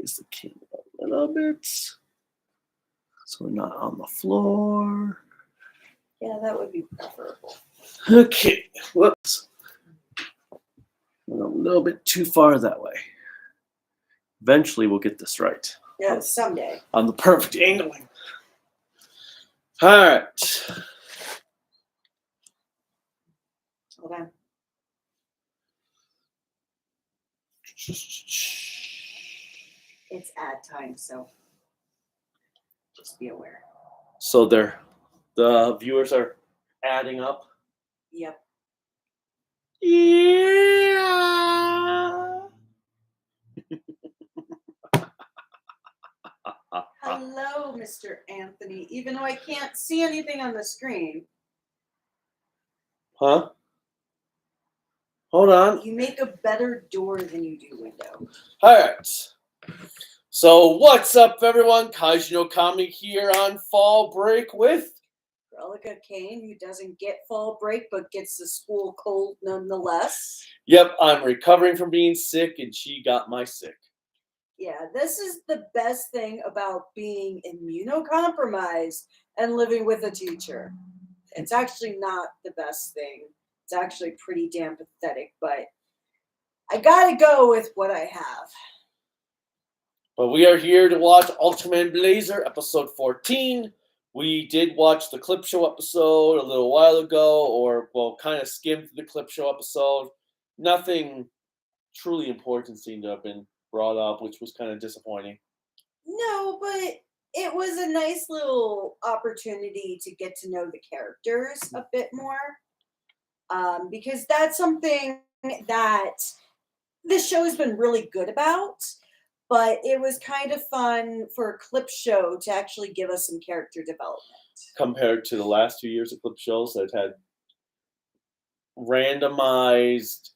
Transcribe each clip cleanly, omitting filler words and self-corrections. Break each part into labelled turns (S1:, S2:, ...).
S1: raise the camera a little bit so we're not on the floor.
S2: Yeah, that would be preferable.
S1: Okay, whoops. Went a little bit too far that way. Eventually, we'll get this right.
S2: Yeah, someday.
S1: On the perfect angling. All right.
S2: Hold on. It's ad time, so just be aware.
S1: So the viewers are adding up.
S2: Yep.
S1: Yeah.
S2: Hello, Mr. Anthony. Even though I can't see anything on the screen.
S1: Huh? Hold on.
S2: You make a better door than you do window.
S1: All right. So what's up, everyone? Kaiju no Kami here on fall break with
S2: Relica Kane, who doesn't get fall break but gets the school cold nonetheless.
S1: Yep, I'm recovering from being sick, and she got my sick.
S2: Yeah, this is the best thing about being immunocompromised and living with a teacher. It's actually not the best thing. It's actually pretty damn pathetic, but I gotta go with what I have.
S1: But we are here to watch Ultraman Blazar, episode 14. We did watch the Clipshow episode a little while ago, or, well, kind of skimmed the Clipshow episode. Nothing truly important seemed to have been brought up, which was kind of disappointing.
S2: No, but it was a nice little opportunity to get to know the characters a bit more. Because that's something that this show has been really good about. But it was kind of fun for a clip show to actually give us some character development.
S1: Compared to the last 2 years of clip shows that had randomized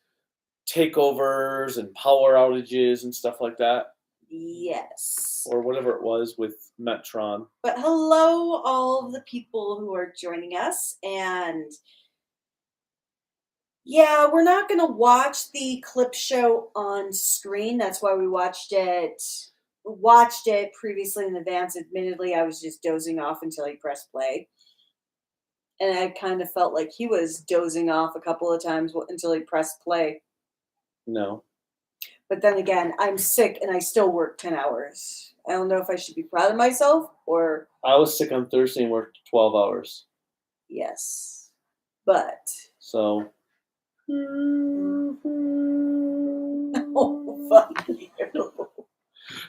S1: takeovers and power outages and stuff like that.
S2: Yes.
S1: Or whatever it was with Metron.
S2: But hello, all of the people who are joining us. And yeah, we're not going to watch the clip show on screen. That's why we watched it previously in advance. Admittedly, I was just dozing off until he pressed play. And I kind of felt like he was dozing off a couple of times until he pressed play.
S1: No.
S2: But then again, I'm sick and I still work 10 hours. I don't know if I should be proud of myself or...
S1: I was sick on Thursday and worked 12 hours.
S2: Yes. But...
S1: So...
S2: Oh, fuck you.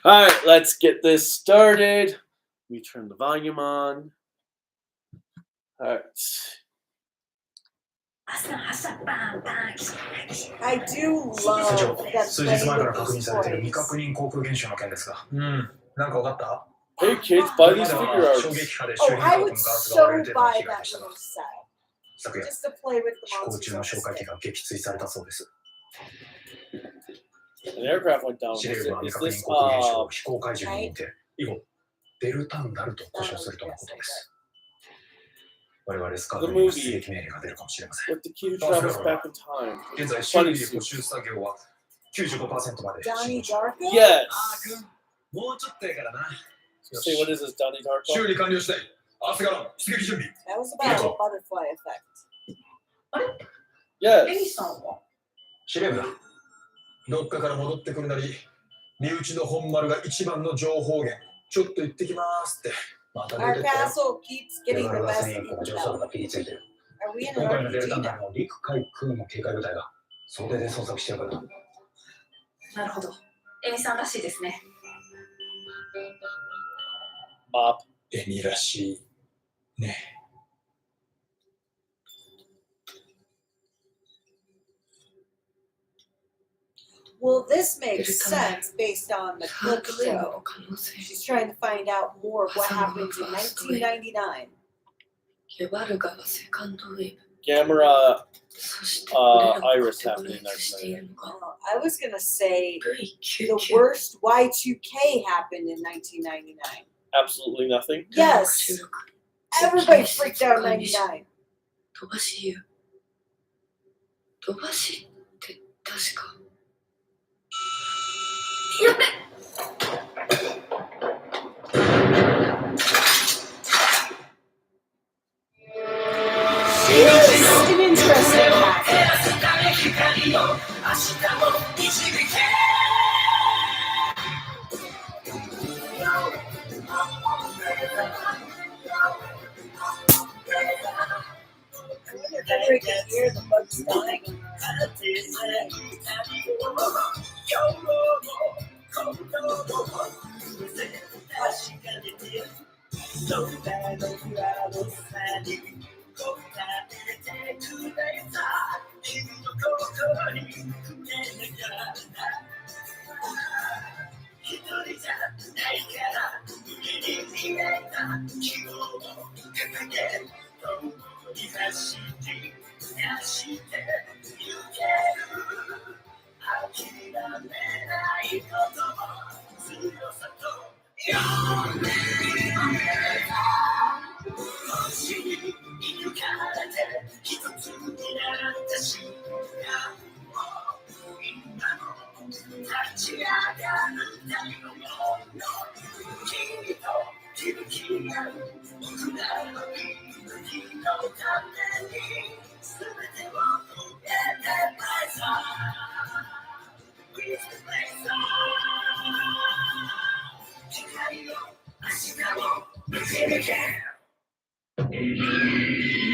S1: All right, let's get this started. Let me turn the volume on. All right.
S2: I do love that
S1: Hey kids, buy these figure arts.
S2: Oh, I would so buy that little set. Just to play with the monsters.
S1: An aircraft went down. Is this,
S2: right?
S1: The movie with the key to travels back in time. Funny suit.
S2: Donnie Darko?
S1: Yes. Say, what is this, Donnie Darko?
S2: That was about a butterfly effect.
S1: Yes.
S3: 司令部だ。どっかから戻ってくるなり、身内の本丸が一番の情報源。ちょっと行ってきますって。また出てったよ。
S2: Our castle keeps getting the best intel.
S3: がピリついてる。
S2: Are we in
S3: 今
S2: an
S3: 回のデルタ
S2: RPG
S3: ン
S2: now?
S3: の陸海空の警戒部隊が総出で捜索してるから。
S4: なるほど。エミさんらしいですね。
S3: エミらしいね。
S2: Well, this makes sense based on the clip show. She's trying to find out more of what happened in 1999.
S1: Gamera Iris happened in 1999.
S2: I was going to say the worst Y2K happened in 1999.
S1: Absolutely nothing.
S2: Yes. Everybody freaked out in 99.
S4: 飛ばし湯。飛ばしって確か。やべ。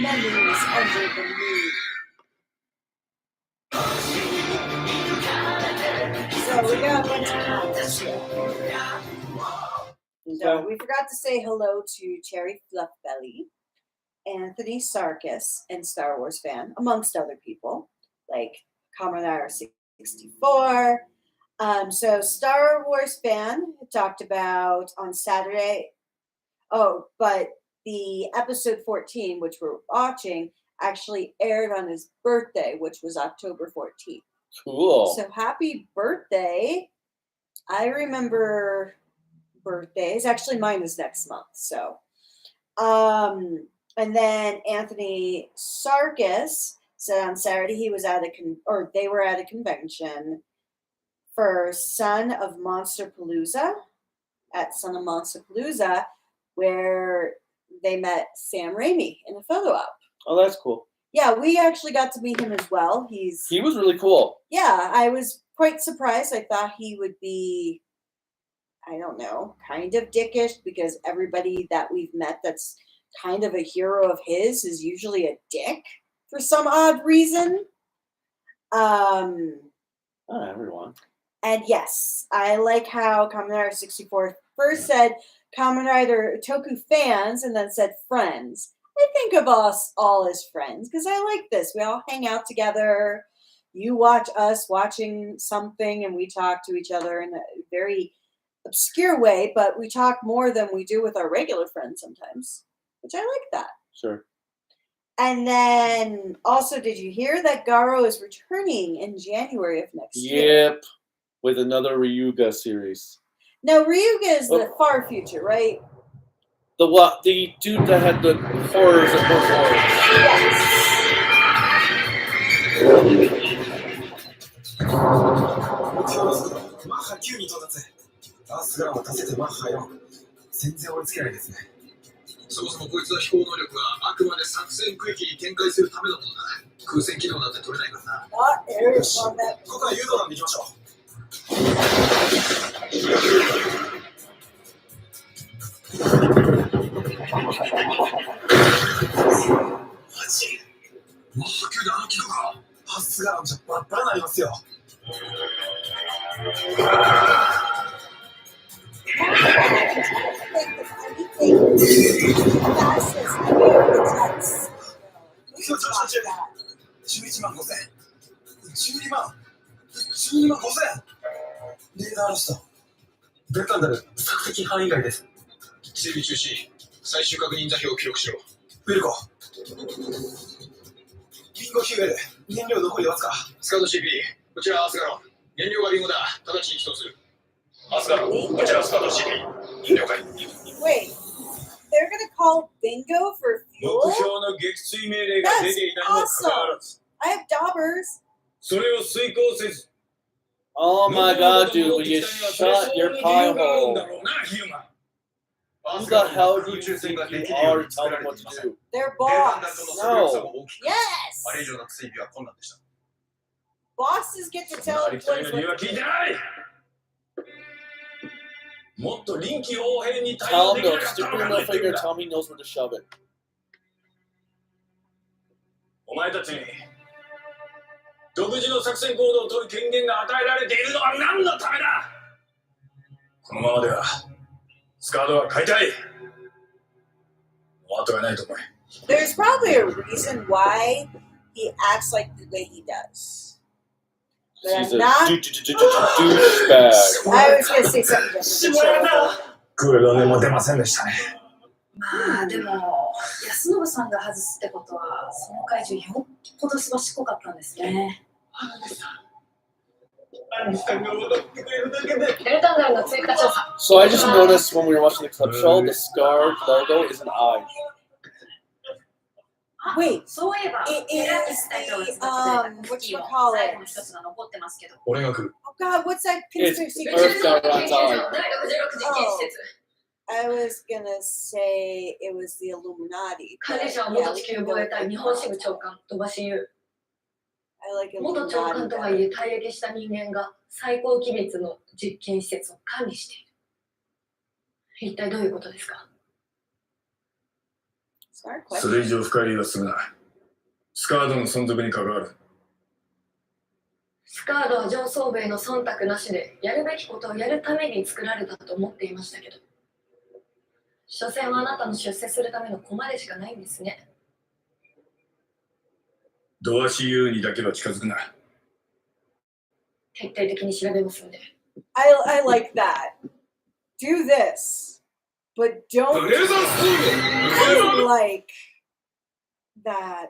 S2: Memories under the moon. So we got a bunch of comments here. So we forgot to say hello to Cherry Fluffbelly, Anthony Sarkis, and Star Wars fan, amongst other people, like Commodore 64. So Star Wars fan talked about on Saturday. Oh, but the episode 14, which we're watching, actually aired on his birthday, which was October 14th.
S1: Cool.
S2: So happy birthday. I remember birthdays. Actually, mine is next month. So, and then Anthony Sarkis said on Saturday he was at they were at a convention for Son of Monsterpalooza, at Son of Monsterpalooza, where they met Sam Raimi in a photo op.
S1: Oh, that's cool.
S2: Yeah, we actually got to meet him as well.
S1: He was really cool.
S2: Yeah, I was quite surprised. I thought he would be, I don't know, kind of dickish, because everybody that we've met that's kind of a hero of his is usually a dick for some odd reason.
S1: Not everyone.
S2: And yes, I like how Kamen Rider 64 first said Kamen Rider Toku fans and then said friends. I think of us all as friends because I like this. We all hang out together. You watch us watching something and we talk to each other in a very obscure way, but we talk more than we do with our regular friends sometimes, which I like that.
S1: Sure.
S2: And then also, did you hear that Garo is returning in January of next year?
S1: Yep. With another Ryuga series.
S2: Now, Ryuga is the far future, right?
S1: The what? The dude that had the horrors and more horrors.
S2: Yes.
S3: マッハ9に到達。アースグラムを出せてマッハ4。全然追いつけないですね。そもそもこいつは飛行能力はあくまで作戦区域に展開するためのものだ。空戦機能なんて取れないからな。よし、ここは誘導弾で行きましょう。マジ？マッハ9であの機能か。アースグラムじゃバッバラになりますよ。11万5千。12万5千。レーダーロスト。ブレタンダル、索敵範囲外です。整備中止。最終確認座標を記録しろ。ウィルコ。リンゴヒューエル、燃料残りわずか。スカウト CP、こちらアースガロン。燃料がリンゴだ。直ちに起動する。アースガロン、こちらスカウト CP。了解。
S2: Wait, they're gonna call bingo for
S3: 目
S2: fuel?
S3: 標の撃墜命令が出ていたにもかかわらず、
S2: I have daubers.
S3: それを遂行せず、
S1: Oh my god, dude, will you shut your pie hole? Who the hell do you think you are to tell them what to do?
S2: Their boss.
S1: No.
S2: Yes.
S3: あれ以上の追尾は困難でした。
S2: Bosses get to tell
S3: ありきたりの理由は聞いてない。もっと臨機応変に対
S1: Tell
S3: 応
S1: him
S3: できな
S1: to
S3: かった
S1: stick
S3: の
S1: it
S3: が
S1: in
S3: 何
S1: the
S3: 言ってるん
S1: finger,
S3: だ。
S1: tell him he knows where to shove it.
S3: お前たちに独自の作戦行動を取る権限が与えられているのは何のためだ。このままではスカードは解体。後がないと思え。
S2: There's probably a reason why he acts like the way he does. But
S1: He's
S2: I'm
S1: a
S2: not.
S1: douchebag.
S2: I was gonna say something different.
S3: 黒目も出ませんでしたね。
S4: まあでも安信さんが外すってことはその怪獣よっぽどすばしっこかったんですね。デルタンダルの追加調査。
S1: So I just noticed when we were watching the clip show, the scar logo is an eye.
S2: Wait,
S4: そういえば
S2: it
S4: エラ
S2: is
S4: 隊長が
S2: the
S4: 使ってたクッキーの
S2: whatchamacallit?
S4: 最後の一つが残ってますけど。
S3: 俺が来る。
S2: Oh God, what's that
S1: It's
S2: conspiracy?
S1: Earth God's
S4: 第
S1: eye.
S4: 66実験施設。
S2: I was gonna say it was the Illuminati.
S4: 管理者は元地球防衛隊日本支部長官鳥羽優。
S2: I like
S4: 元長
S2: Illuminati
S4: 官とはいえ退役した人間が最高機密の実験施設を管理している。一体どういうことですか？
S2: Smart
S3: そ
S2: question.
S3: れ以上深い理由はするな。スカードの存続に関わる。
S4: スカードは上層部への忖度なしでやるべきことをやるために作られたと思っていましたけど、所詮はあなたの出世するための駒でしかないんですね。
S3: ドアシユーにだけは近づくな。
S4: 徹底的に調べますんで。
S2: I like that. Do this, but don't.
S3: ブレザース
S2: I like that.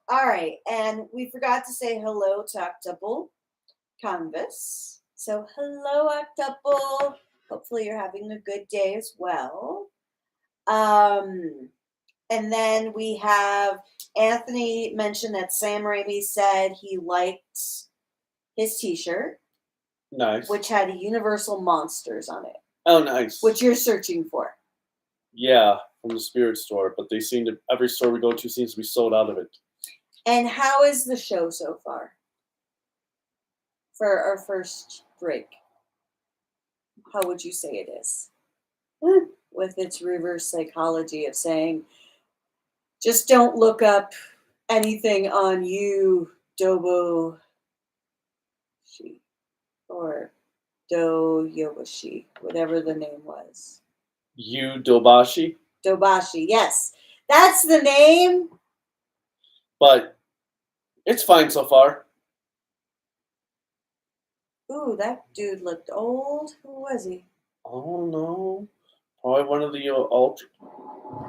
S2: All right, and we forgot to say hello to Octuple Canvas. So hello, Octuple. Hopefully you're having a good day as well. And then we have Anthony mentioned that Sam Raimi said he liked his T-shirt,
S1: Nice.
S2: which had Universal Monsters on it,
S1: Oh, nice.
S2: which you're searching for.
S1: Yeah, from the spirit store, but they seem to every store we go to seems to be sold out of it.
S2: And how is the show so far? For our first break, how would you say it is? With its reverse psychology of saying, just don't look up anything on you, Dobo Shi, or Do Yobashi, whatever the name was.
S1: Yu Dobashi,
S2: Dobashi, yes. That's the name.
S1: but it's fine so far.
S2: Ooh, that dude looked old. Who was he?
S1: Oh no, probably one of the ultra.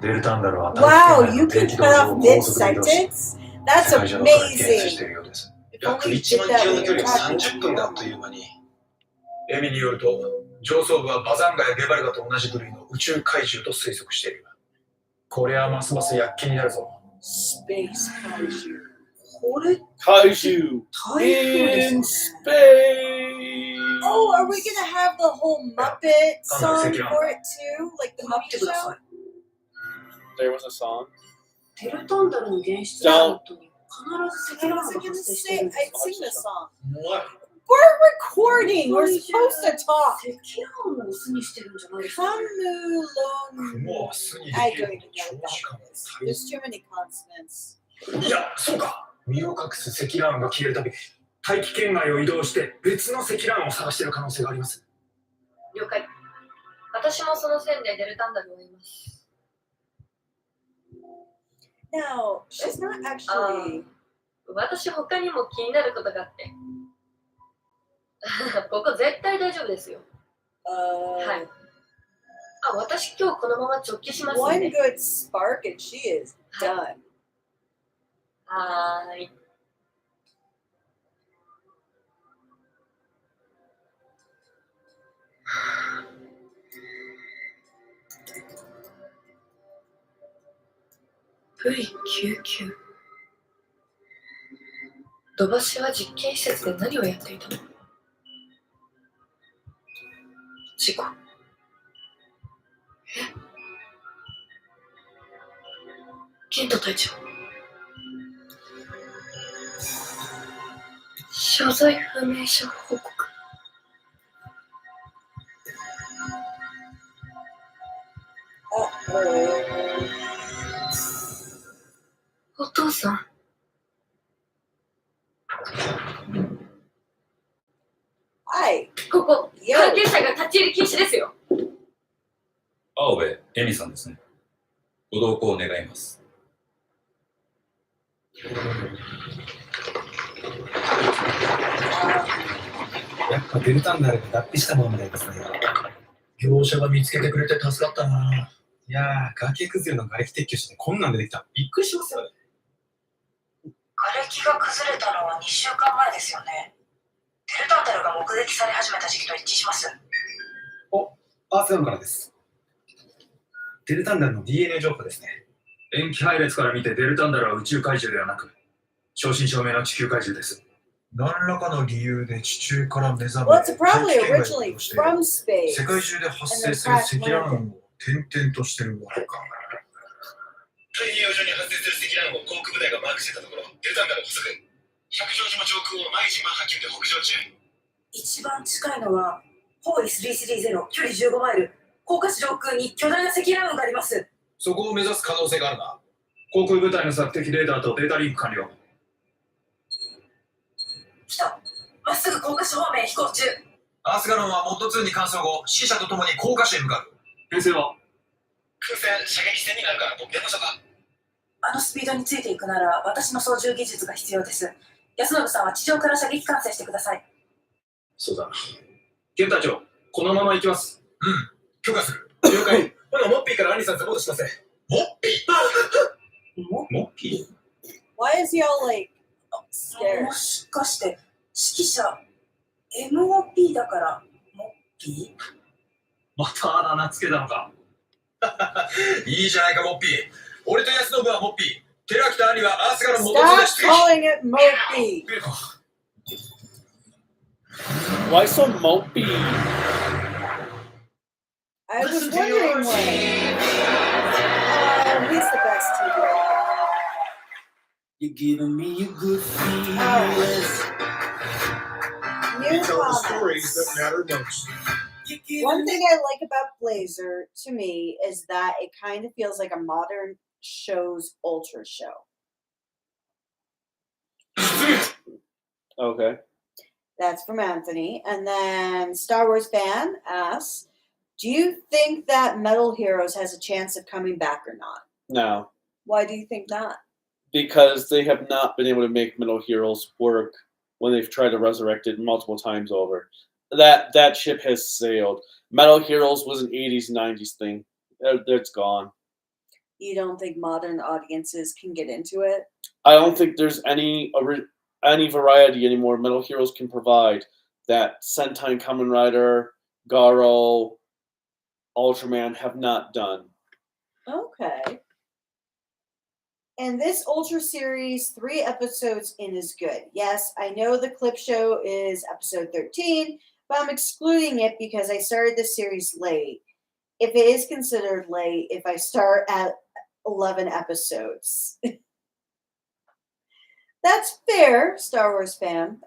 S3: デルタンダルは
S2: Wow, you can cut off mid-sentence? That's
S3: 世界中の空に転生し
S2: amazing.
S3: ているようです。
S2: If only you
S3: 1
S2: did
S3: 万
S2: that
S3: キロ
S2: when
S3: の距
S2: you're
S3: 離を
S2: talking.
S3: 30分であっという間に。エミによると、上層部はバザンガやゲバルガと同じ部類の宇宙怪獣と推測している。これはますます躍起になるぞ。
S2: Space kaiju. これ
S1: Kaiju
S2: 台風です
S1: in
S2: ね。
S1: space.
S2: Oh, are we gonna have the whole Muppet song for it too? Like the Muppet Show?
S1: There was a song.
S4: デルタンダルの原出の後に必ず積
S2: I
S4: 乱
S2: was
S4: 雲が
S2: gonna
S4: 発生してい
S2: say,
S4: るんです
S2: I'd sing the song.
S3: お前
S2: We're recording. We're supposed to talk.
S4: 積乱雲を巣にしてるんじゃないですか。
S2: Kamulon.
S3: 雲は巣にで
S2: I
S3: き
S2: don't
S3: る
S2: even know what
S3: 長時間
S2: that is. There's too many consonants.
S3: いや、そうか。身を隠す積乱雲が消えるたび、大気圏外を移動して別の積乱雲を探している可能性があります。
S4: 了解。私もその線でデルタンダルを言います。
S2: No, she's not actually.
S4: 私他にも気になることがあって。ここ絶対大丈夫ですよ。はい。あ、私今日このまま直帰しますん
S2: One
S4: で。
S2: good spark and she is done.
S4: はーい。V99。土橋は実験施設で何をやっていたの？事故。ケント隊長。所在不明者報告。お父さん。
S2: Hi.
S4: ここ、
S2: Yo.
S4: 関係者が立ち入り禁止ですよ。
S5: 青部恵美さんですね。
S3: ご同行願います。やっぱデルタンダルが脱皮したものみたいですね。業者が見つけてくれて助かったな。いやー、崖崩れの瓦礫撤去してこんなん出てきた。びっくりしますよね。
S5: 瓦礫が崩れたのは2週間前ですよね。デルタンダルが目撃され始めた時期と一致します。
S3: アースガンからです。デルタンダルの DNA 情報ですね。塩基配列から見てデルタンダルは宇宙怪獣ではなく、正真正銘の地球怪獣です。何らかの理由で地中から目覚め、
S2: Well, it's probably originally from space.
S3: 世界中で発生する積乱雲を転々としてるわけか。
S6: 太平洋上に発生する積乱雲を航空部隊がマークしてたところ、デルタンダル捕捉。百丈島上空を毎日マッハ9で北上中。
S5: 一番近いのはホーイ330、距離15マイル。高架市上空に巨大な積乱雲があります。
S3: そこを目指す可能性があるな。航空部隊の索敵レーダーとデータリンク完了。
S5: 来た。まっすぐ高架市方面飛行中。
S3: アースガロンはモッド2に換装後、死者とともに高架市へ向かう。編成は
S6: 空戦射撃戦になるから僕出ましょうか。
S5: あのスピードについていくなら私の操縦技術が必要です。安信さんは地上から射撃管制してください。
S3: そうだな。ケン隊長、このまま行きます。うん、許可する。了解。ほな、モッピーからアンリさんサポートします。モッピーモッピー
S2: Why is he all like scared?
S5: もしかして指揮者 MOP だからモッピー？
S3: またあだ名つけたのか。いいじゃないか、モッピー。俺と安信はモッピー。寺脇とアンリはアースガロンモッド2で
S2: Stop calling it mopey.
S1: Why so mopey?
S2: I was wondering why. He's the best TV.
S7: You're giving me a good feeling.
S2: New
S6: Tell the stories
S2: comments.
S6: that matter most.
S2: One thing I like about Blazar to me is that it kind of feels like a modern show's Ultra show.
S1: Okay.
S2: That's from Anthony. And then Star Wars fan asks, do you think that Metal Heroes has a chance of coming back or not?
S1: No.
S2: Why do you think that?
S1: Because they have not been able to make Metal Heroes work when they've tried to resurrect it multiple times over. That ship has sailed. Metal Heroes was an 80s, 90s thing. It's gone.
S2: You don't think modern audiences can get into it?
S1: I don't think there's any variety anymore Metal Heroes can provide that Sentai Kamen Rider, Garo, Ultraman have not done.
S2: Okay. And this Ultra series, 3 episodes in is good. Yes, I know the clip show is episode 13, but I'm excluding it because I started the series late. If it is considered late, if I start at 11 episodes. That's fair, Star Wars fan.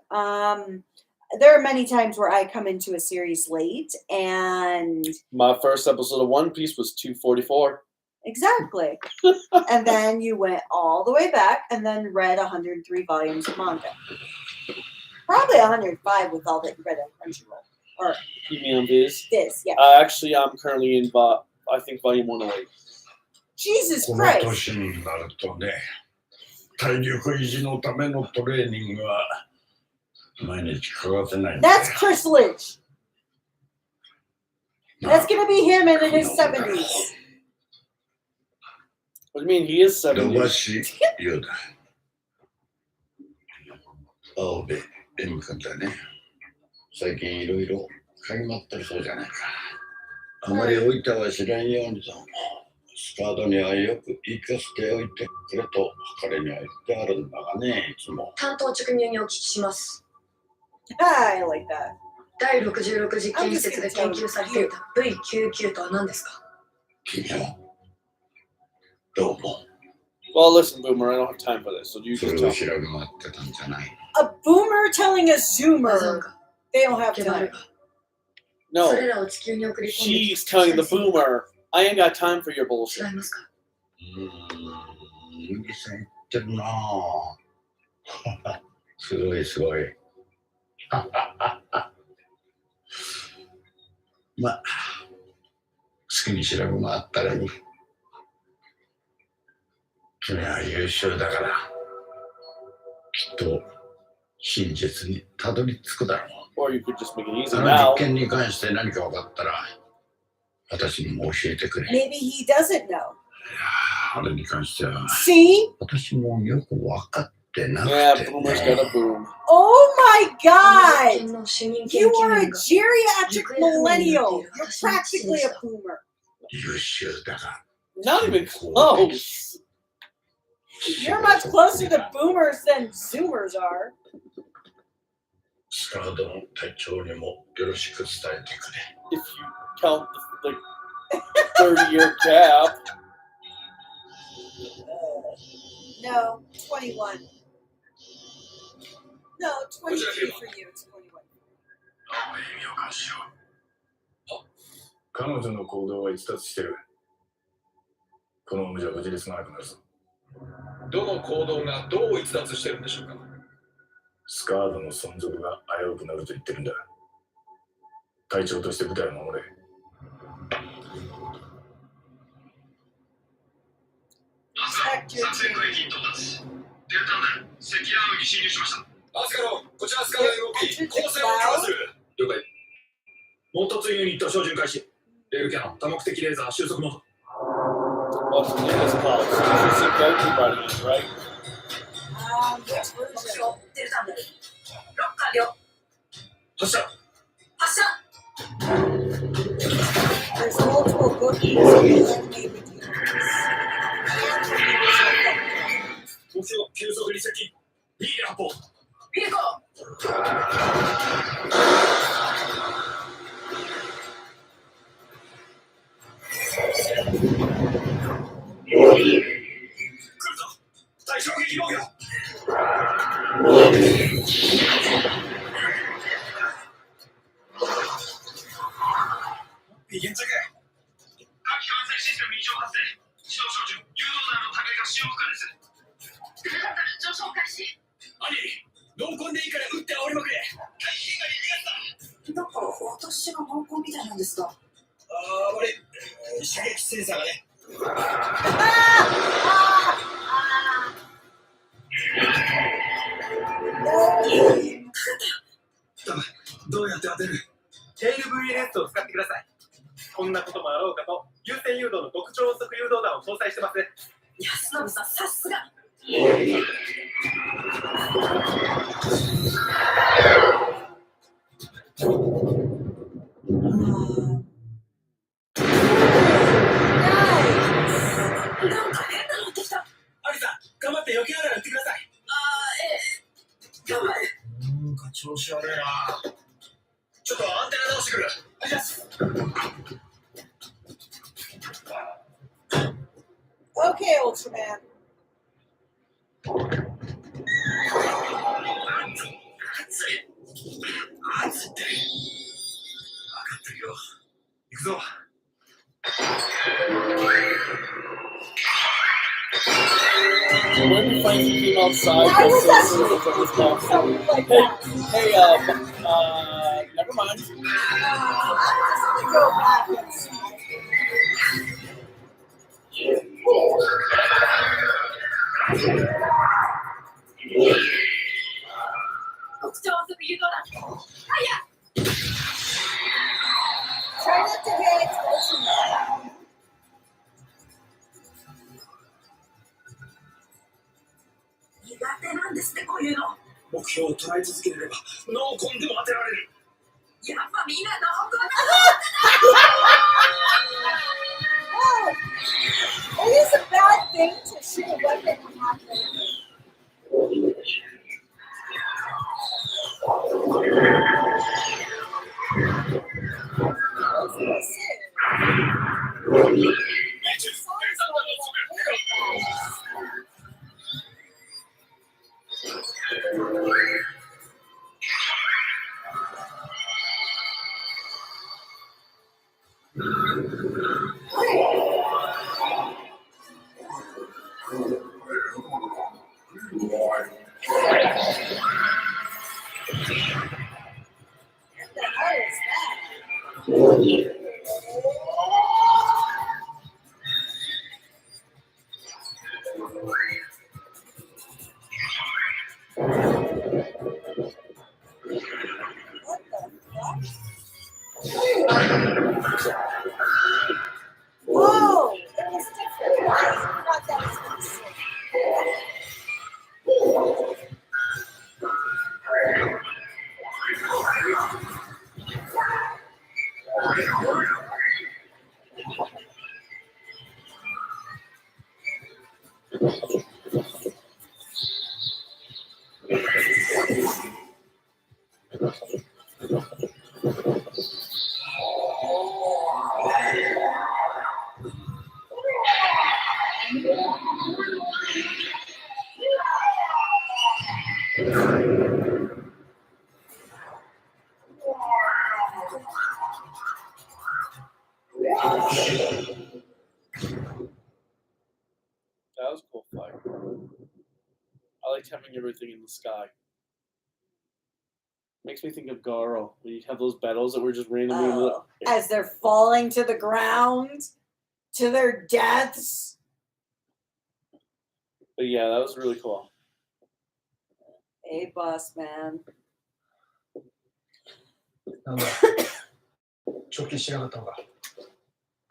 S2: There are many times where I come into a series late, and
S1: My first episode of One Piece was 244.
S2: exactly. And then you went all the way back and then read 103 volumes of manga. Probably 105 with all that you read on Crunchyroll. Or
S1: You mean on Viz?
S2: this, yeah.
S1: Actually, I'm currently in, I think, volume 108.
S2: Jesus
S6: この
S2: Christ.
S6: 年になるとね、体力維持のためのトレーニングは毎日欠かせないんだよ。
S2: That's Chris Lynch. That's going to be him in his 70s.
S1: What do you mean? He is
S6: 土
S1: 70.
S6: 橋優だ。青部 M 君だね。最近いろいろ始まってるそうじゃないか。あまり置いては知らんようにと、スカートにはよく言い聞かせておいてくれと彼には言ってあるんだがね、いつも。
S4: 単刀直入にお聞きします。
S2: I like that.
S4: 第66実験施設で研究されていた V99 とは何ですか？
S6: 君はどうも。
S1: Well, listen, Boomer, I don't have time for this, so you
S6: そ
S1: just
S6: れを
S1: talk.
S6: 調べ回ってたんじゃない。
S2: A boomer telling a
S4: バザー
S2: zoomer
S4: が
S2: they don't have
S4: ゲバル
S2: time.
S4: が
S1: No,
S4: それらを地球に送り込んで
S1: she's telling the Boomer, I ain't got time for your
S4: 違
S1: bullshit.
S4: いますか？
S6: 右線行ってるなぁ。すごいすごい。まあ、好きに調べ回ったらいい。君は優秀だからきっと真実にたどり着くだろう。
S1: Or you could just make it easy
S6: あの
S1: now.
S6: 実験に関して何か分かったら私にも教えてくれ。
S2: Maybe he doesn't know.
S6: あれに関しては
S2: See?
S6: 私もよく分かってなく
S1: Yeah,
S6: て
S1: Boomer's
S6: ね。
S1: got a boom.
S2: Oh my
S4: 実
S2: god!
S4: 験の主任研
S2: You
S4: 究
S2: are a
S4: 員が
S2: geriatric millennial. You're practically a boomer.
S6: 優秀だが
S1: Not even close.
S2: You're much closer to boomers than zoomers are.
S6: スカードの隊長にもよろしく伝えてくれ。
S1: If you count the like 30-year gap.
S2: No, 21. No, 23 for you. It's 21.
S6: 青い意味を監視しよう。
S3: 彼女の行動は逸脱してる。このままじゃ無事に済まなくなるぞ。
S8: どの行動がどう逸脱してるんでしょうか。
S3: スカードの存続が危うくなると言ってるんだ。隊長として部隊を守れ。
S2: Protect your
S3: 3000
S2: team.
S3: 区域に到達。デルタンダル、積乱雲に侵入しました。
S8: アスカロン、こちらスカード動き、構成を強化する。
S3: 了解。もう一つユニット照準開始。レールキャノン、多目的レーザー収束モード。
S1: What's the name is called? So this is a Goku buddy, right?
S2: Which
S5: 目
S2: version?
S5: 標デルタンダル。ロッカー了。
S3: 発射。
S5: 発射。
S2: There's multiple Gokus and animated units. And the original
S3: 目標、急速に接近。いい発砲。
S5: ビルコ。
S3: 来るぞ。対象撃防御。現着。火器完成システム異常発生。自動照準、誘導弾の高いが使用不可です。
S5: デルタンダル上昇開始。
S3: 兄、濃厚でいいから撃って煽りまくれ。大気が逃
S5: なんか私が濃厚みたいなんですか。
S3: がった。悪い。射撃センサーがね。どうやって当てる？
S9: テール VNS を使ってください。こんなこともあろうかと優先誘導の極超音速誘導弾を搭載してます。
S5: 安信さん、さすが。なんか変なのってきた。
S3: アリさん、頑張って避けながら撃ってください。
S5: 頑張る。
S3: なんか調子悪いな。ちょっとアンテナ直してくる。ありがとうございます。
S2: Okay, Ultraman.
S3: 熱いって。分かってるよ。行くぞ。
S1: When we finally came outside,
S2: Why was that
S1: the was gone.
S2: something like
S1: Hey,
S2: that?
S1: hey, never mind.
S2: I'm just gonna go back and see.
S5: 極超音速誘導弾。
S2: Try not to hit Ultraman.
S5: 苦手なんですね、こういうの。
S3: 目標を捉え続ければ、ノーコンでも当てられる。
S5: やっぱみんなの本当だ。
S2: Oh, it is a bad thing to shoot a weapon in half.
S1: That was a cool fight. I liked having everything in the sky. Makes me think of Garo. When you have those battles that were just randomly in the
S2: As they're falling to the ground, to their deaths.
S1: But yeah, that was really cool.
S2: Hey, boss man.
S3: なんだ長期しなかったのか。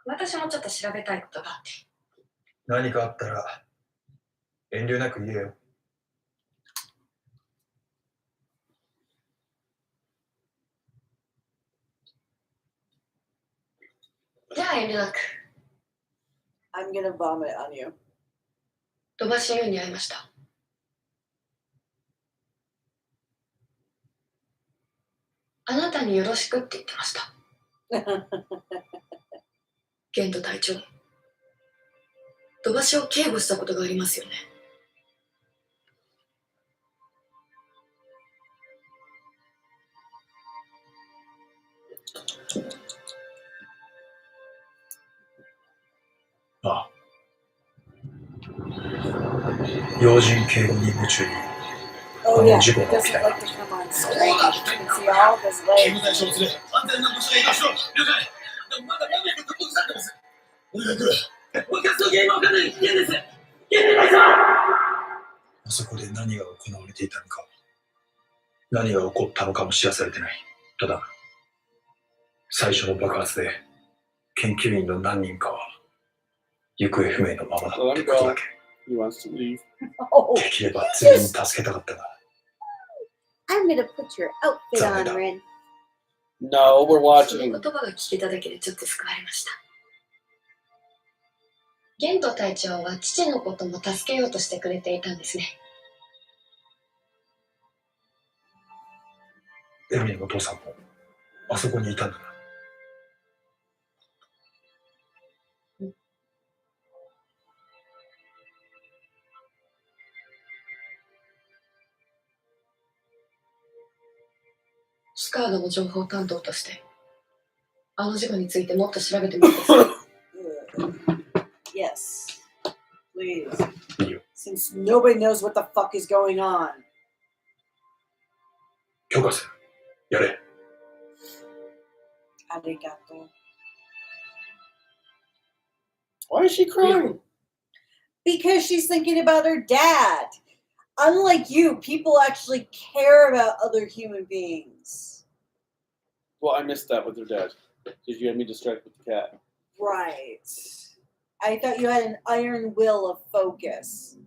S4: 私もちょっと調べたいことがあって。
S3: 何かあったら遠慮なく言えよ。
S4: じゃあ遠慮なく。
S2: I'm gonna vomit on you.
S4: 飛ばし優に会いました。あなたによろしくって言ってました。ゲント隊長。飛ばしを警護したことがありますよね。
S3: ああ。要人警護任務中に
S2: Oh yeah,
S3: 事
S2: he
S3: 故が起き
S2: doesn't
S3: た。
S2: like to come on screen. You can see all of his legs.
S3: 警務隊所を連れ安全な場所へ移動しろ。了解。でもまだ何名か取り残されてます。お願い来る。お客の原因は分かんない。危険です。危険ですよ。あそこで何が行われていたのか、何が起こったのかも知らされてない。ただ、最初の爆発で研究員の何人かは行方不明のままだってことだけ。
S1: He wants to leave.
S2: Oh,
S3: できれば全員助けたかったが。
S2: I'm gonna put your outfit on, Ren.
S1: No, we're
S4: その
S1: watching.
S4: 言葉が聞けただけでちょっと救われました。ゲント隊長は父のことも助けようとしてくれていたんですね。
S3: エミのお父さんもあそこにいたんだな。
S4: スカードの情報担当として、あの事故についてもっと調べてみてください。
S2: Yes, please.
S3: いいよ。
S2: Since nobody knows what the fuck is going on.
S3: 許可する。やれ。
S2: Arigato.
S1: Why is she crying?
S2: Because she's thinking about her dad. Unlike you, people actually care about other human beings.
S1: Well, I missed that with her dad. Because you had me distracted with the cat.
S2: Right. I thought you had an iron will of focus.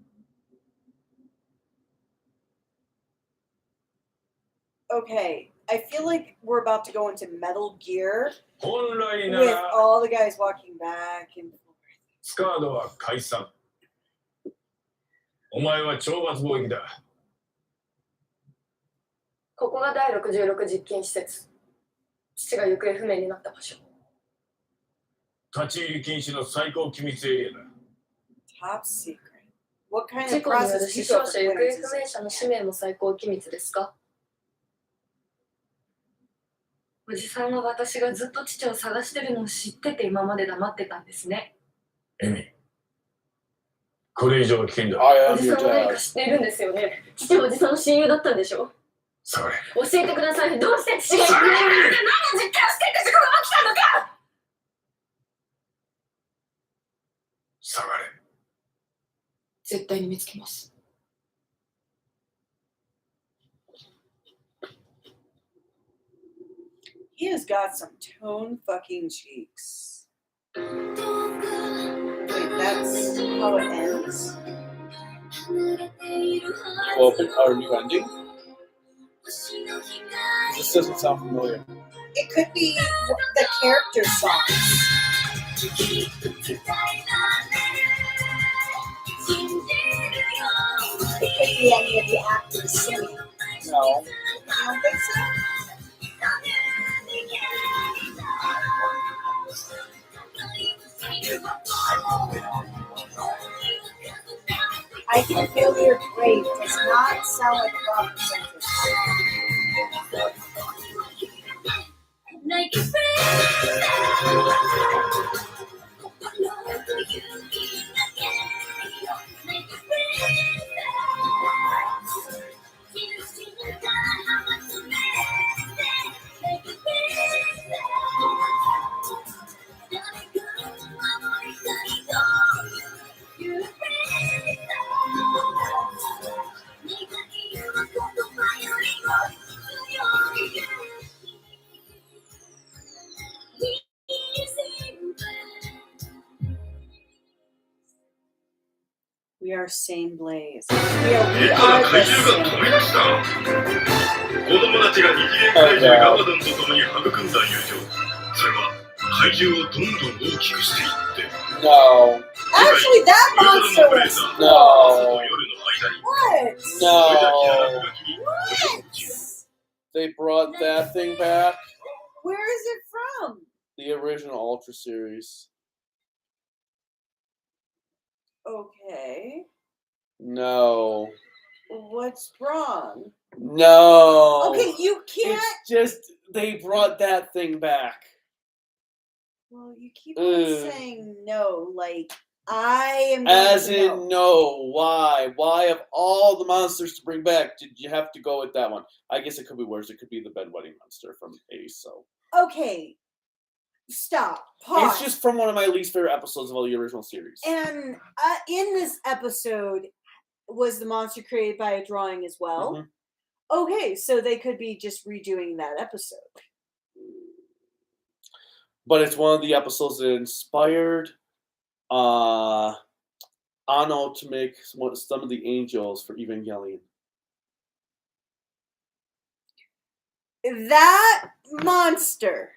S2: Okay, I feel like we're about to go into Metal Gear
S8: 本来な
S2: with
S8: ら
S2: all the guys walking back and
S8: スカードは解散。お前は懲罰貿易だ。
S4: ここが第66実験施設。父が行方不明になった場所。
S8: 立ち入り禁止の最高機密エリアだ。
S2: top secret. What kind
S4: 事
S2: of
S4: 故による
S2: process
S4: 死
S2: you
S4: 傷
S2: go
S4: 者
S2: for
S4: 行方
S2: clearance
S4: 不明
S2: is
S4: 者の
S2: it?
S4: 氏名も最高機密ですか？おじさんは私がずっと父を探してるのを知ってて今まで黙ってたんですね。
S8: エミ、これ以上は危険だ。
S1: I
S4: お
S1: am
S4: じさ
S1: your
S4: んは何
S1: dad.
S4: か知っているんですよね。父はおじさんの親友だったんでしょ？
S8: 下がれ。
S4: 教えてください。どうして父が行方不明で何を実験していた事故が起きたのか！
S8: 下がれ。
S4: 絶対に見つけます。
S2: He has got some tone fucking cheeks. Wait, that's how it ends?
S1: You open our new ending? This doesn't sound familiar.
S2: It could be the character songs. see any of the actors singing.
S1: No.
S2: I don't think so. I can feel your grave does not sound like a rock sentence. We are same Blaze. We are the same.
S3: 子供たちが二次元怪獣ガマドンと共に育んだ友情。それは怪獣をどんどん大きくしていって。
S1: No.
S2: Actually, that monster was
S1: No.
S2: What?
S1: No. They brought that thing back.
S2: Where is it from?
S1: The original Ultra series.
S2: Okay.
S1: No.
S2: What's wrong?
S1: No.
S2: Okay, you can't.
S1: It's just they brought that thing back.
S2: Well, you keep on saying no. Like, I am.
S1: As
S2: going to
S1: in,
S2: know.
S1: no. Why? Why of all the monsters to bring back, did you have to go with that one? I guess it could be worse. It could be the bedwetting monster from Ace. So.
S2: Okay. Stop. Pause.
S1: It's just from one of my least favorite episodes of all the original series.
S2: And in this episode, was the monster created by a drawing as well?
S1: Mm-hmm.
S2: Okay, so they could be just redoing that episode.
S1: But it's one of the episodes that inspired Anno to make some of the angels for Evangelion.
S2: That monster.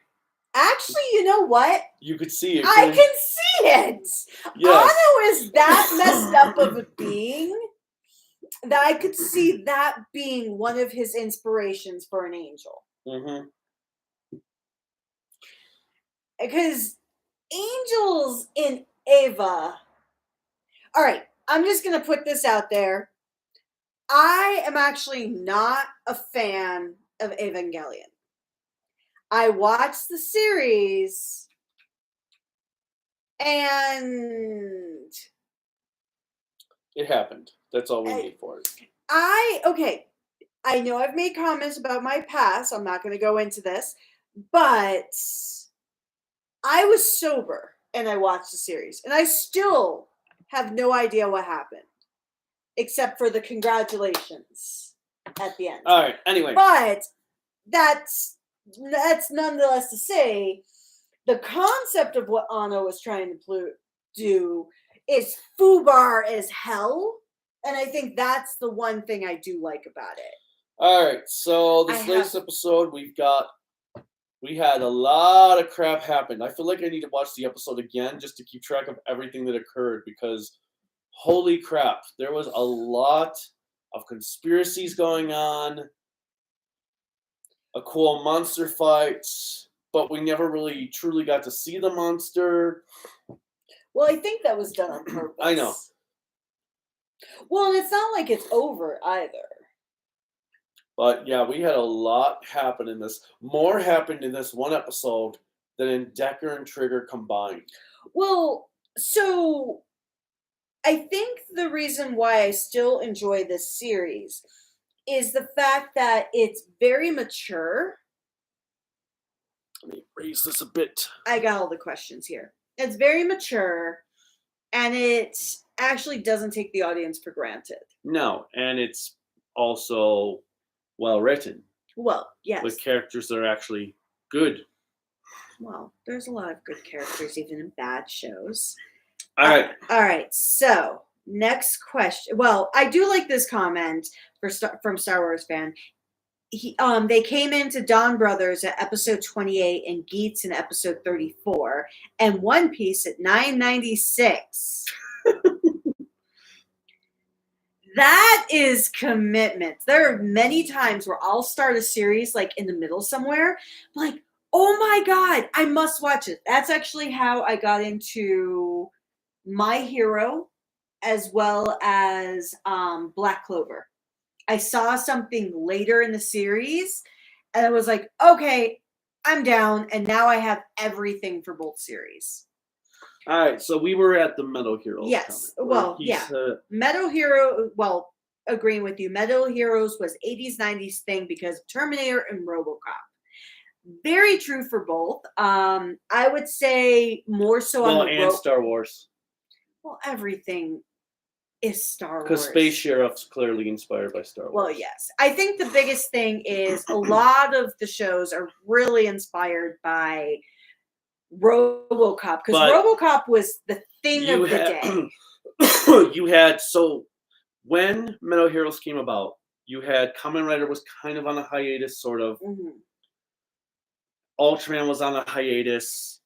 S2: Actually, you know what?
S1: You could see it.
S2: I can see it.
S1: Yes.
S2: Anno is that messed up of a being that I could see that being one of his inspirations for an angel.
S1: Mm-hmm.
S2: Because angels in Eva. All right, I'm just going to put this out there. I am actually not a fan of Evangelion. I watched the series and
S1: it happened. That's all we need for it.
S2: Okay. I know I've made comments about my past. I'm not going to go into this, but I was sober and I watched the series and I still have no idea what happened except for the congratulations at the end.
S1: All right. Anyway,
S2: but that's nonetheless to say the concept of what Anno was trying to do is foobar as hell, and I think that's the one thing I do like about it.
S1: All right, so this latest episode we had a lot of crap happen. I feel like I need to watch the episode again just to keep track of everything that occurred because holy crap, there was a lot of conspiracies going on. A cool monster fight, but we never really truly got to see the monster.
S2: Well, I think that was done on purpose.
S1: I know.
S2: Well, it's not like it's over either.
S1: But yeah, we had a lot happen in this. More happened in this one episode than in Decker and Trigger combined.
S2: Well, so I think the reason why I still enjoy this series is the fact that it's very mature.
S1: Let me raise this a bit.
S2: I got all the questions here. It's very mature, and it actually doesn't take the audience for granted.
S1: No, and it's also well written.
S2: Well, yes.
S1: With characters that are actually good.
S2: Well, there's a lot of good characters, even in bad shows.
S1: All right.
S2: All right, so next question. Well, I do like this comment from Star Wars fan. They came into Dawn Brothers at episode 28 and Geats in episode 34 and One Piece at 996. That is commitment. There are many times where I'll start a series like in the middle somewhere, like, oh my God, I must watch it. That's actually how I got into My Hero as well as Black Clover. I saw something later in the series and I was like, okay, I'm down. And now I have everything for both series.
S1: All right, so we were at the Metal Heroes.
S2: Yes.
S1: comment, where
S2: Well,
S1: he
S2: yeah.
S1: said-
S2: Metal Hero, well, agreeing with you. Metal Heroes was 80s, 90s thing because of Terminator and RoboCop. Very true for both. I would say more so
S1: well,
S2: on the
S1: and Star Wars.
S2: Well, everything is Star Wars.
S1: Because Space Sheriff's clearly inspired by Star Wars.
S2: Well, yes. I think the biggest thing is a lot of the shows are really inspired by RoboCop because
S1: But
S2: RoboCop was the thing of the day.
S1: You had, so when Metal Heroes came about, you had Kamen Rider was kind of on a hiatus, sort of.
S2: Mhm.
S1: Ultraman was on a hiatus.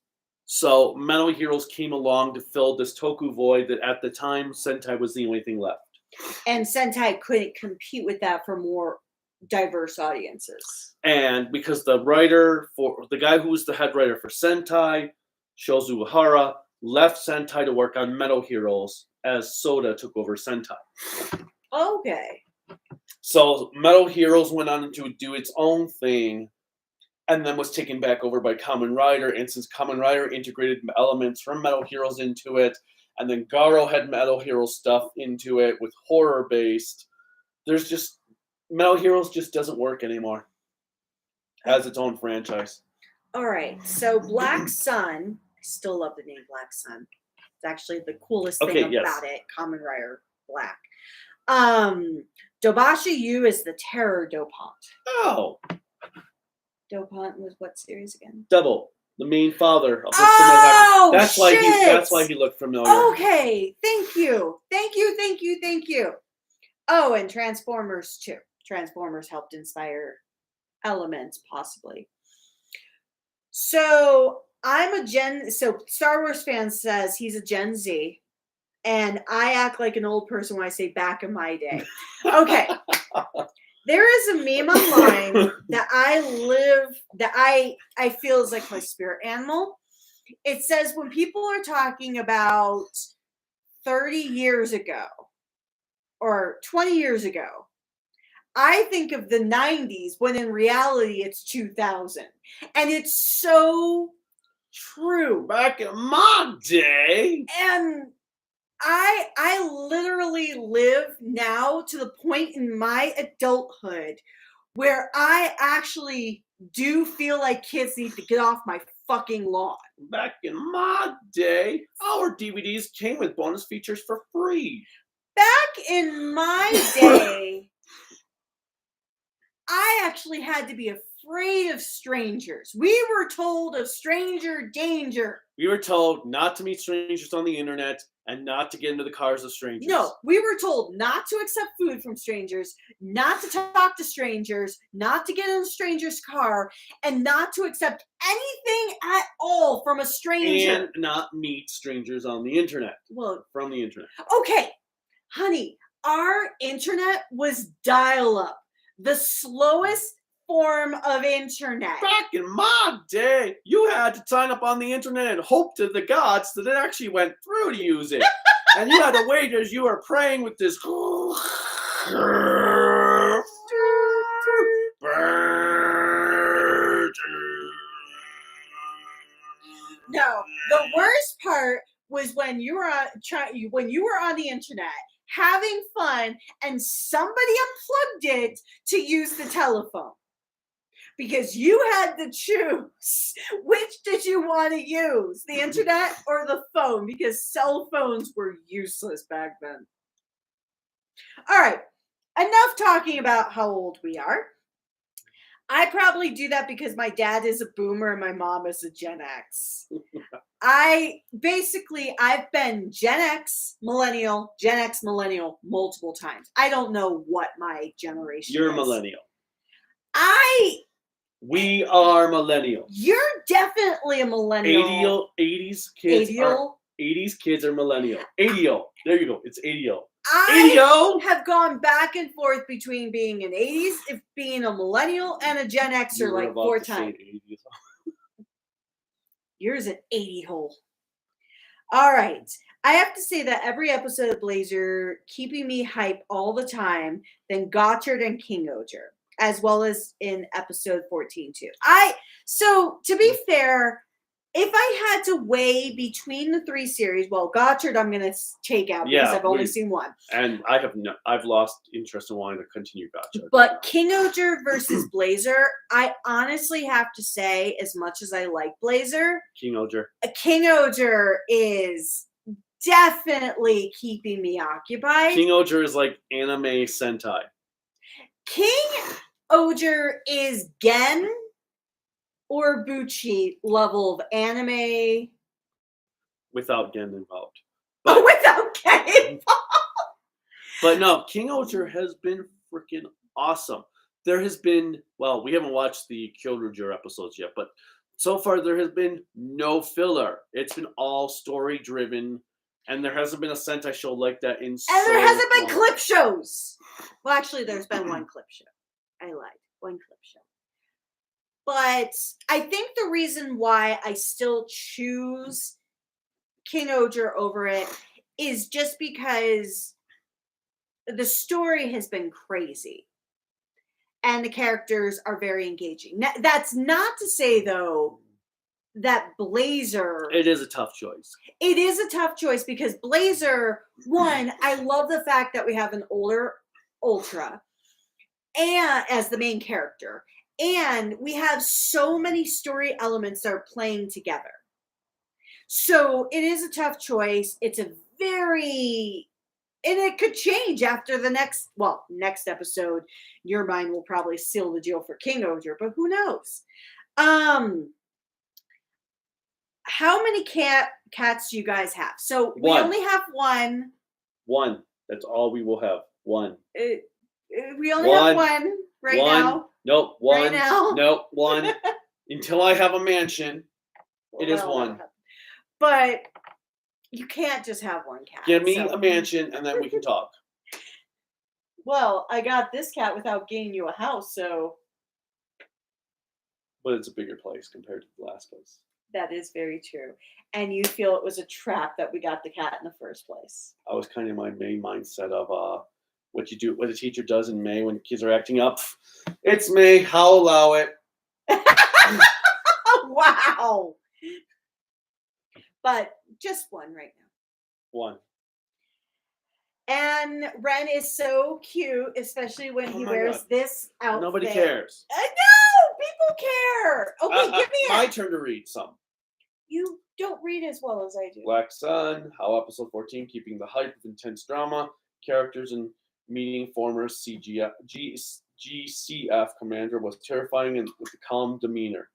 S1: So Metal Heroes came along to fill this Toku void that at the time Sentai was the only thing left.
S2: And Sentai couldn't compete with that for more diverse audiences.
S1: And because the guy who was the head writer for Sentai, Shozu Uhara, left Sentai to work on Metal Heroes as Soda took over Sentai.
S2: Okay.
S1: So Metal Heroes went on to do its own thing and then was taken back over by Kamen Rider. And since Kamen Rider integrated elements from Metal Heroes into it, and then Garo had Metal Heroes stuff into it with horror-based, there's just... Metal Heroes just doesn't work anymore as its own franchise.
S2: All right. So Black Sun, I still love the name Black Sun. It's actually the coolest thing about it. Kamen Rider Black. Dobashi Yu is the Terror Dopant.
S1: Oh.
S2: Dopant was what series again?
S1: Double. The main father of the
S2: Oh,
S1: that's why
S2: shit!
S1: That's why he looked familiar.
S2: Okay. Thank you. Thank you. Thank you. Thank you. Oh, and Transformers too. Transformers helped inspire elements, possibly. So so Star Wars fan says he's a Gen Z, and I act like an old person when I say back in my day. Okay. There is a meme online that I feel is like my spirit animal. It says when people are talking about 30 years ago or 20 years ago, I think of the 90s when in reality it's 2000. And it's so true.
S1: Back in my day.
S2: And I literally live now to the point in my adulthood where I actually do feel like kids need to get off my fucking lawn.
S1: Back in my day, our DVDs came with bonus features for free.
S2: Back in my day, I actually had to be afraid of strangers. We were told of stranger danger.
S1: We were told not to meet strangers on the internet and not to get into the cars of strangers.
S2: No, we were told not to accept food from strangers, not to talk to strangers, not to get in a stranger's car, and not to accept anything at all from a stranger.
S1: And not meet strangers on the internet.
S2: Well,
S1: from the internet.
S2: Okay, honey, our internet was dial-up, the slowest form of internet.
S1: Back in my day, you had to sign up on the internet and hope to the gods that it actually went through to use it. And you had to wait as you were praying with this.
S2: No, the worst part was when you were on the internet having fun and somebody unplugged it to use the telephone. Because you had to choose which did you want to use, the internet or the phone, because cell phones were useless back then. All right, enough talking about how old we are. I probably do that because my dad is a boomer and my mom is a Gen X. I've been Gen X millennial multiple times. I don't know what my generation
S1: You're
S2: is.
S1: a millennial.
S2: We
S1: are millennials.
S2: You're definitely a millennial.
S1: 80s kids are millennial. 80. There you go. It's 80.
S2: I
S1: Idio?
S2: have gone back and forth between being an 80s, being a millennial, and a Gen Xer
S1: You were
S2: like
S1: about
S2: 4
S1: to say
S2: times.
S1: 80s.
S2: Yours an 80 hole. All right. I have to say that every episode of Blazar keeping me hype all the time than Gotchard and King Oger, as well as in episode 14 too. So to be fair, if I had to weigh between the 3 series, well, Gotchard I'm going to take out because I've only seen one.
S1: And I've lost interest in wanting to continue Gotcha.
S2: But King Oger versus Blazar, I honestly have to say, as much as I like Blazar,
S1: King Oger.
S2: King Oger is definitely keeping me occupied.
S1: King Oger is like anime Sentai.
S2: King Oger is Gen or Bucci level of anime.
S1: Without Gen involved.
S2: Without Gen involved.
S1: But no, King Oger has been freaking awesome. There has been, well, we haven't watched the Kyoryuger episodes yet, but so far there has been no filler. It's been all story driven, and there hasn't been a Sentai show like that in so long.
S2: And there hasn't been clip shows. Well, actually, there's been one clip show. I lied. One clip show. But I think the reason why I still choose King Oger over it is just because the story has been crazy. And the characters are very engaging. Now, that's not to say, though, that Blazar...
S1: It is a tough choice.
S2: It is a tough choice because Blazar, one, I love the fact that we have an older Ultra and as the main character. And we have so many story elements that are playing together. So it is a tough choice. It's a very... And it could change after the next episode. Your mind will probably seal the deal for King Oger, but who knows? How many cats do you guys have? So we only have one.
S1: One. That's all we will have. One.
S2: We only have one now.
S1: Nope. One.
S2: Right now.
S1: Nope. One. Until I have a mansion, it is one.
S2: But you can't just have one cat.
S1: Give me a mansion, and then we can talk.
S2: Well, I got this cat without getting you a house, so.
S1: But it's a bigger place compared to the last place.
S2: That is very true. And you feel it was a trap that we got the cat in the first place.
S1: I was kind of my main mindset of what a teacher does in May when kids are acting up. It's May, I'll allow it.
S2: Wow. But just one right now.
S1: One.
S2: And Ren is so cute, especially when he wears this outfit.
S1: Nobody cares.
S2: No, people care. Okay, give me
S1: my turn to read some.
S2: You don't read as well as I do.
S1: Black Sun, how episode 14, keeping the hype of intense drama, characters and meeting former GCF commander was terrifying and with a calm demeanor.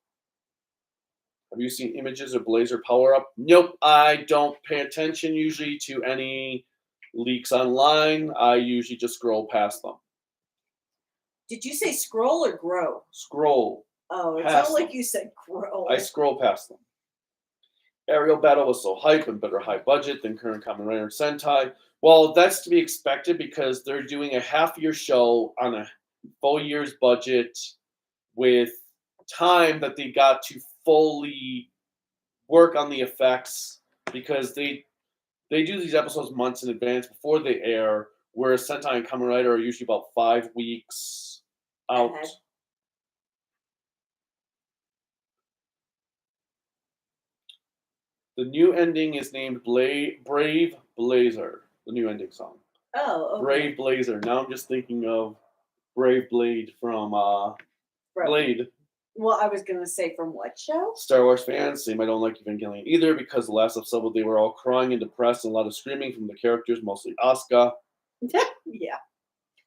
S1: Have you seen images of Blazar power-up? Nope, I don't pay attention usually to any leaks online. I usually just scroll past them.
S2: Did you say scroll or grow?
S1: Scroll.
S2: Oh, it sounded like you said grow.
S1: I scroll past them. Aerial battle was so hype and better high budget than current Kamen Rider Sentai. Well, that's to be expected because they're doing a half-year show on a full year's budget with time that they got to fully work on the effects because they do these episodes months in advance before they air, whereas Sentai and Kamen Rider are usually about 5 weeks out.
S2: ahead.
S1: The new ending is named Brave Blazar, the new ending song.
S2: Oh, okay.
S1: Brave Blazar. Now I'm just thinking of Brave Blade from Blade.
S2: Well, I was going to say from what show?
S1: Star Wars fans seem I don't like Evangelion either because the last episode they were all crying and depressed and a lot of screaming from the characters, mostly Asuka.
S2: Yeah.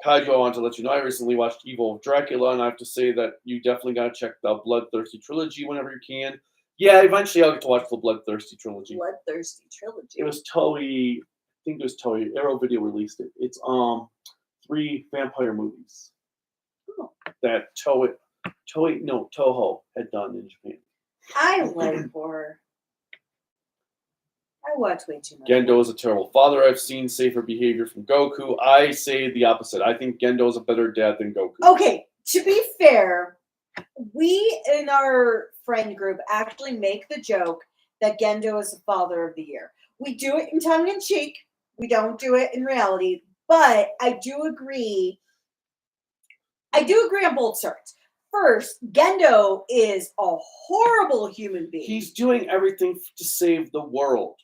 S1: Kaiju, I want to let you know I recently watched Evil of Dracula, and I have to say that you definitely got to check the Bloodthirsty trilogy whenever you can. Yeah, eventually I'll get to watch the Bloodthirsty trilogy.
S2: Bloodthirsty trilogy.
S1: It was Toei, I think it was Toei. Arrow Video released it. It's 3 vampire movies that Toho had done in Japan.
S2: I like horror. I watch way too much.
S1: Gendo is a terrible father I've seen. Safer behavior from Goku. I say the opposite. I think Gendo is a better dad than Goku.
S2: Okay, to be fair, we in our friend group actually make the joke that Gendo is the father of the year. We do it in tongue in cheek. We don't do it in reality. But I do agree. I do agree on both sides. First, Gendo is a horrible human being.
S1: He's doing everything to save the world.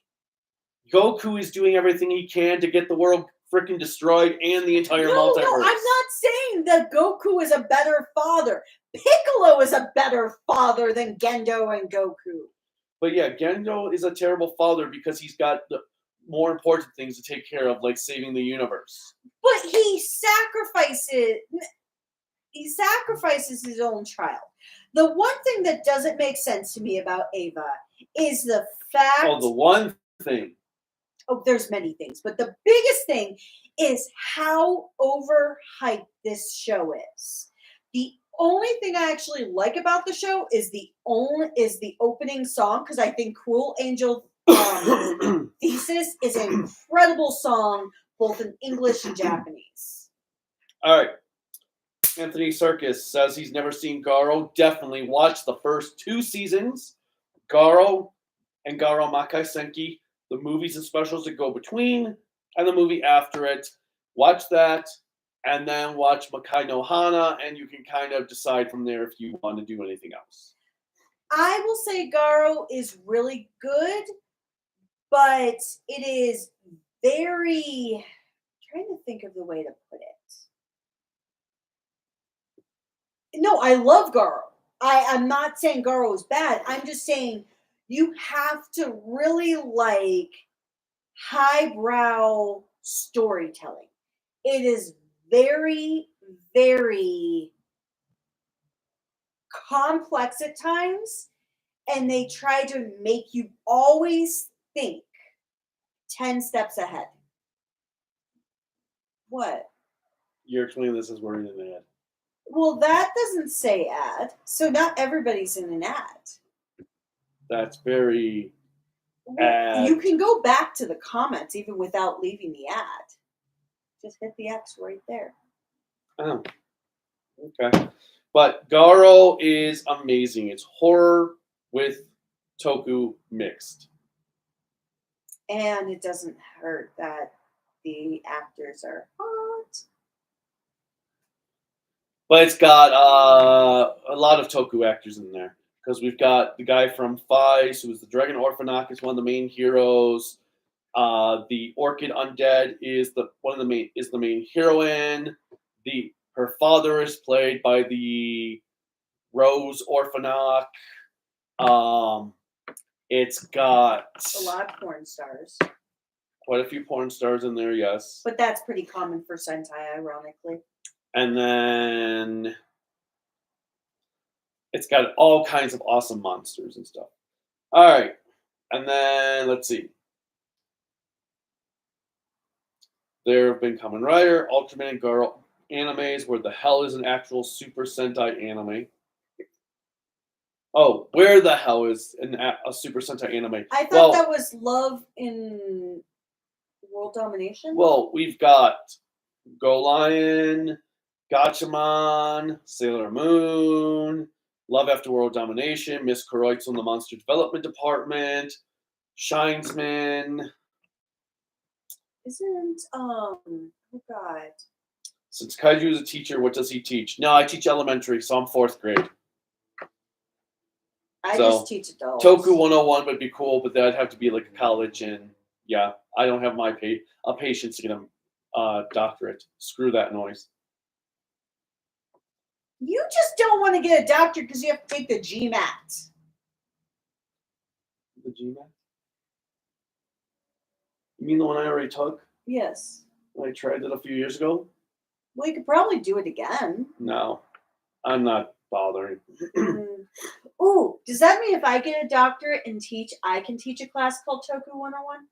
S1: Goku is doing everything he can to get the world freaking destroyed and the entire multiverse.
S2: No, I'm not saying that Goku is a better father. Piccolo is a better father than Gendo and Goku.
S1: But yeah, Gendo is a terrible father because he's got the more important things to take care of, like saving the universe.
S2: But he sacrifices his own child. The one thing that doesn't make sense to me about Ava is the fact...
S1: Oh, the one thing.
S2: Oh, there's many things. But the biggest thing is how overhyped this show is. The only thing I actually like about the show is the opening song, because I think Cruel Angel Thesis is an incredible song, both in English and Japanese.
S1: All right. Anthony Serkis says he's never seen Garo. Definitely watch the first 2 seasons. Garo and Garo Makai Senki, the movies and specials that go between, and the movie after it. Watch that, and then watch Makai no Hana, and you can kind of decide from there if you want to do anything else.
S2: I will say Garo is really good, but it is very... I'm trying to think of the way to put it. No, I love Garo. I'm not saying Garo is bad. I'm just saying you have to really like highbrow storytelling. It is very, very complex at times, and they try to make you always think 10 steps ahead. What?
S1: You're explaining this as we're in an ad.
S2: Well, that doesn't say ad, so not everybody's in an ad.
S1: That's very
S2: Well, you can go back to the comments even without leaving the ad. Just hit the X right there.
S1: Oh, okay. But Garo is amazing. It's horror with Toku mixed.
S2: And it doesn't hurt that the actors are hot.
S1: But it's got a lot of Toku actors in there. Because we've got the guy from Faiz, who is the Dragon Orphanok, is one of the main heroes. The Orchid Undead is the main heroine. Her father is played by the Rose Orphanok. It's got
S2: A lot of porn stars.
S1: quite a few porn stars in there, yes.
S2: But that's pretty common for Sentai, ironically.
S1: And then it's got all kinds of awesome monsters and stuff. All right. And then, let's see. There have been Kamen Rider, Ultraman, and Garo animes. Where the hell is an actual Super Sentai anime? Oh, where the hell is a Super Sentai anime?
S2: I thought that was Love in World Domination.
S1: Well, we've got Go Lion, Gatchaman, Sailor Moon, Love After World Domination, Miss Kuroitsu in the Monster Development Department, Shinesman.
S2: Isn't oh god.
S1: Since Kaiju is a teacher, what does he teach? No, I teach elementary, so I'm 4th grade.
S2: I just teach adults.
S1: Toku 101 would be cool, but that'd have to be like a college, and yeah, I don't have patience to get a doctorate. Screw that noise.
S2: You just don't want to get a doctorate because you have to take the GMAT.
S1: The GMAT? You mean the one I already took?
S2: Yes.
S1: I tried it a few years ago.
S2: Well, you could probably do it again.
S1: No, I'm not bothering.
S2: Ooh, does that mean if I get a doctorate and teach, I can teach a class called Toku 101?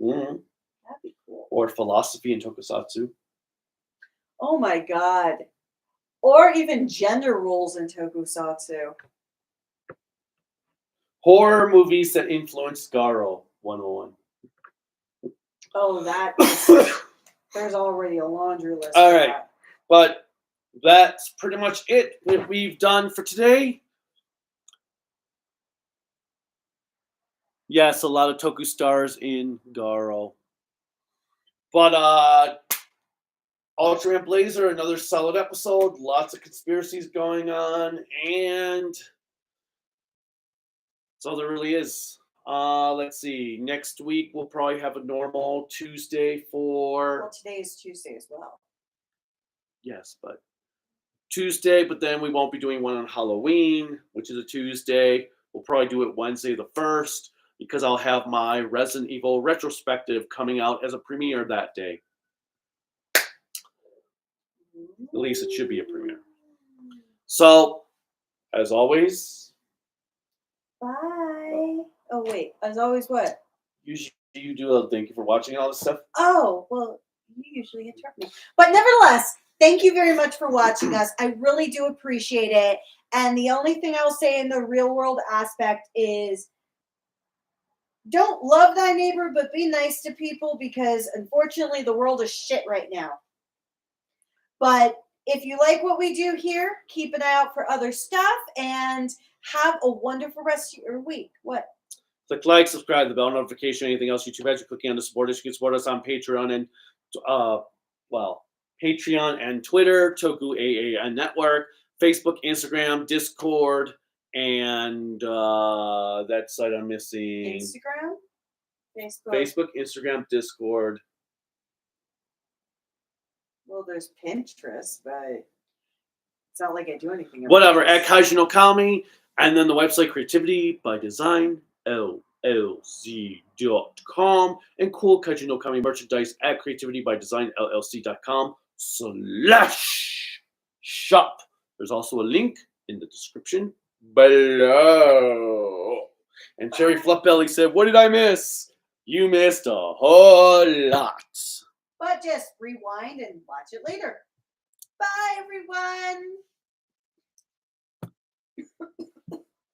S1: Mm-hmm.
S2: That'd be cool.
S1: Or philosophy and tokusatsu.
S2: Oh my god. Or even gender roles in tokusatsu.
S1: Horror movies that influenced Garo 101.
S2: Oh, that. There's already a laundry list.
S1: All
S2: for
S1: right.
S2: that.
S1: But that's pretty much it that we've done for today. Yes, a lot of Toku stars in Garo. But Ultraman Blazar, another solid episode. Lots of conspiracies going on, and that's all there really is. Let's see. Next week we'll probably have a normal Tuesday for.
S2: Well, today is Tuesday as well.
S1: Yes, but Tuesday, but then we won't be doing one on Halloween, which is a Tuesday. We'll probably do it Wednesday the 1st because I'll have my Resident Evil retrospective coming out as a premiere that day. At least it should be a premiere. So, as always,
S2: Bye. Oh, wait. As always, what?
S1: you do a thank you for watching all this stuff.
S2: Oh, well, you usually interrupt me. But nevertheless, thank you very much for watching us. I really do appreciate it. And the only thing I'll say in the real world aspect is don't love thy neighbor, but be nice to people because unfortunately the world is shit right now. But if you like what we do here, keep an eye out for other stuff and have a wonderful rest of your week. What?
S1: Click like, subscribe, the bell notification, anything else YouTube has. You're clicking on to support us. You can support us on Patreon and, Patreon and Twitter, Toku AAN Network, Facebook, Instagram, Discord, and that site I'm missing.
S2: Instagram?
S1: Facebook, Instagram, Discord.
S2: Well, there's Pinterest, but it's not like I do anything. on
S1: Whatever,
S2: Pinterest.
S1: at Kaiju no Kami, and then the website Creativity by Design, LLC.com, and cool Kaiju no Kami merchandise at creativitybydesignllc.com/shop. There's also a link in the description below. And Cherry Fluffbelly said, "What did I miss?" You missed a whole lot.
S2: But just rewind and watch it later. Bye, everyone.